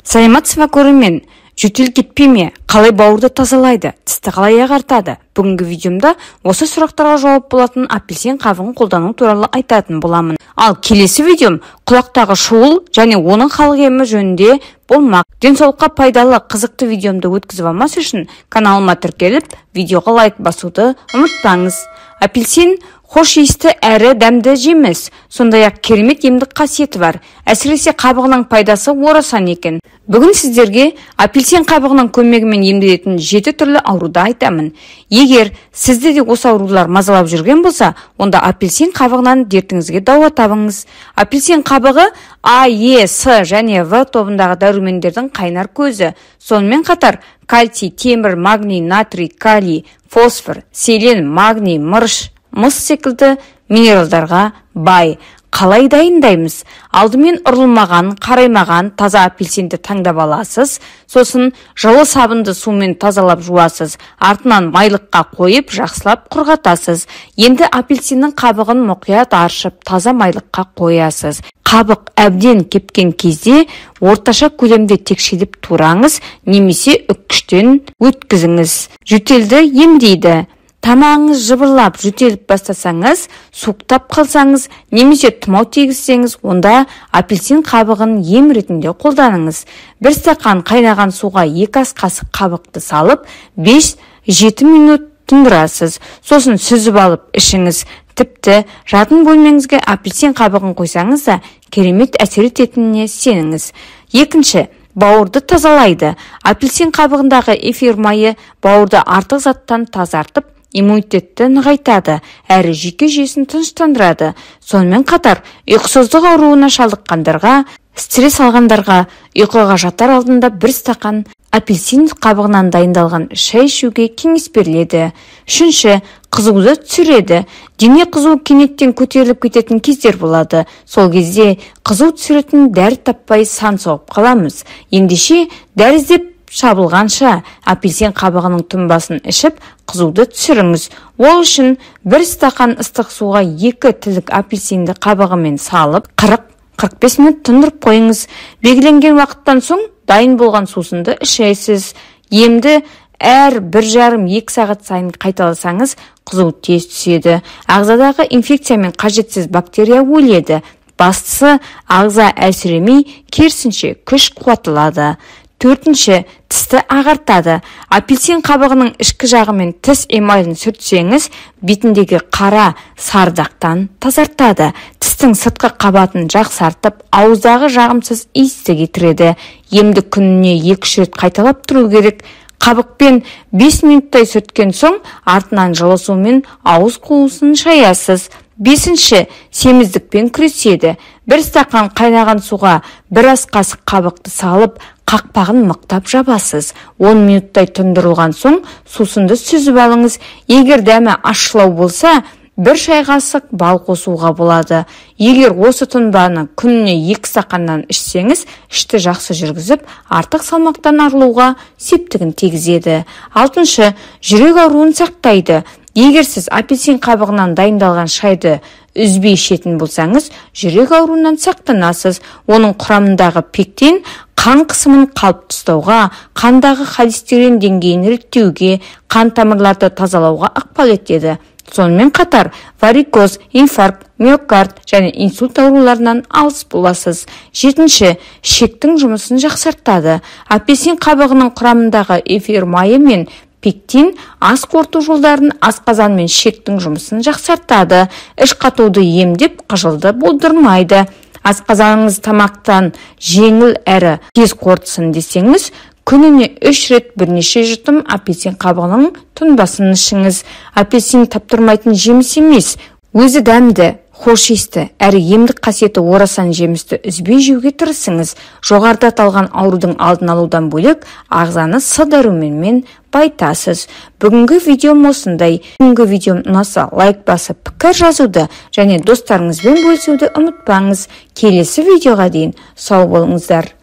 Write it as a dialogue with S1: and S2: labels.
S1: Саламатсыз ба көрермен? Жөтел кетпей ме? Қалай бауырды тазалайды? Тісті қалай ағартады? Бүгінгі видеомда осы сұрақтарға жауап болатын апельсин қабығын қолдану туралы айтатын боламын. Ал келесі видеом құлақтағы шуыл және оның халық емі жөнінде болмақ. Денсаулыққа пайдалы қызықты видеомды өткізіп алмас үшін каналыма тіркеліп, видеоға лайк басуды ұмытпаңыз. Апельсин хош иісті әрі дәмді жеміс, сондай-ақ керемет емдік қасиеті бар. Әсіресе қабығының пайдасы орасан екен. Бүгін сіздерге апельсин қабығының көмегімен емделетін 7 түрлі ауруды айтамын. Егер сізді де осы аурулар мазалап жүрген болса, онда апельсин қабығынан дертіңізге дауа табыңыз. Апельсин қабығы А, Е, С және В тобындағы дәрумендердің қайнар көзі. Сонымен қатар кальций, темір, магний, натрий, калий, фосфор, селен, магний, мырыш, мыс секілді минералдарға бай. Қалай дайындаймыз? Алдымен ұрылмаған, қараймаған таза апельсинді таңдап аласыз. Сосын жылы сабынды сумен тазалап жуасыз. Артынан майлыққа қойып, жақсылап құрғатасыз. Енді апельсиннің қабығын мұқият аршып, таза майлыққа қоясыз. Қабық әбден кепкен кезде орташа көлемде текшелеп тураңыз, немесе үккіштен өткізіңіз. Жөтелді емдейді. Тамағыңыз жыбырлап жөтеліп бастасаңыз, суықтап қалсаңыз, немесе тұмау тигізсеңіз, онда апельсин қабығын ем ретінде қолданыңыз. 1 стақан қайнаған суға 2 ас қасық қабықты салып, 5-7 минут тұндырасыз. Сосын сүзіп алып ішіңіз. Тіпті жатын бөлмеңізге апельсин қабығын қойсаңыз да керемет әсер ететініне сеніңіз. Екінші, бауырды тазалайды. Апельсин қабығындағы эфир майы бауырды артық заттан тазартып, иммунитетті нығайтады, әрі жүйке жүйесін тыныштандырады. Сонымен қатар, ұйқысыздық ауруына шалдыққандарға, стресс алғандарға ұйқыға жатар алдында 1 стақан апельсин қабығынан дайындалған шай ішуге кеңес беріледі. Үшінші, қызуды түсіреді. Дене қызуы кенеттен көтеріліп кететін кездер болады. Сол кезде қызу түсіретін дәрі таппай сан соғып қаламыз. Ендеше дәрі іздеп шабылғанша апельсин қабығының тұнбасын ішіп, қызуды түсіріңіз. Ол үшін 1 стақан ыстық суға 2 тілік апельсинді қабығымен салып, 40-45 минут тұндырып қойыңыз. Белгіленген уақыттан соң дайын болған сусынды ішесіз. Емді әр 1,5-2 сағат сайын қайталасаңыз, қызу тез түседі. Ағзадағы инфекция мен қажетсіз бактерия өледі. Бастысы, ағза әлсіремей, керісінше күш қуатылады. Төртінші, тісті ағартады. Апельсин қабығының ішкі жағымен тіс эмалін сүртсеңіз, бетіндегі қара сардақтан тазартады. Тістің сыртқы қабатын жақсартып, ауыздағы жағымсыз иісті кетіреді. Емді күніне 2 рет қайталап тұру керек. Қабықпен 5 минуттай сүрткен соң, артынан жылы сумен ауыз қуысын шаясыз. Бесінші, семіздікпен күреседі. 1 стақан қайнаған суға 1 ас қасық қабықты салып, қақпағын мықтап жабасыз. 10 минуттай тұндырылған соң, сусынды сүзіп алыңыз. Егер дәмі ащылау болса, 1 шай қасық бал қосуға болады. Егер осы тұнбаны күніне 2 стақаннан ішсеңіз, ішті жақсы жүргізіп, артық салмақтан арылуға септігін тигізеді. Алтыншы, жүрек ауруын сақтайды. Егер сіз апельсин қабығынан дайындалған шайды үзбей ішетін болсаңыз, жүрек ауруынан сақтанасыз. Оның құрамындағы пектин қан қысымын қалыпты ұстауға, қандағы холестерин деңгейін реттеуге, қан тамырларды тазалауға ықпал етеді. Сонымен қатар, варикоз, инфаркт, миокард және инсульт ауруларынан алыс боласыз. Жетінші, ішектің жұмысын жақсартады. Апельсин қабығының құрамындағы эфир майы мен пектин ас қорыту жолдарын, асқазан мен ішектің жұмысын жақсартады. Іш қатуды емдеп, қыжылды болдырмайды. Асқазаныңыз тамақтан жеңіл әрі тез қорытсын десеңіз, күніне 3 рет бірнеше жұтым апельсин қабығының тұнбасын ішіңіз. Апельсин таптырмайтын жеміс емес, өзі дәмді, хош иісті, әрі емдік қасиеті орасан жемісті үзбей жеуге тырысыңыз. Жоғарыда аталған аурудың алдын алудан бөлек, ағзаны С дәруменімен байтасыз. Бүгінгі видеом осындай. Бүгінгі видеом ұнаса лайк басып, пікір жазуды және достарыңызбен бөлісуді ұмытпаңыз. Келесі видеоға дейін сау болыңыздар.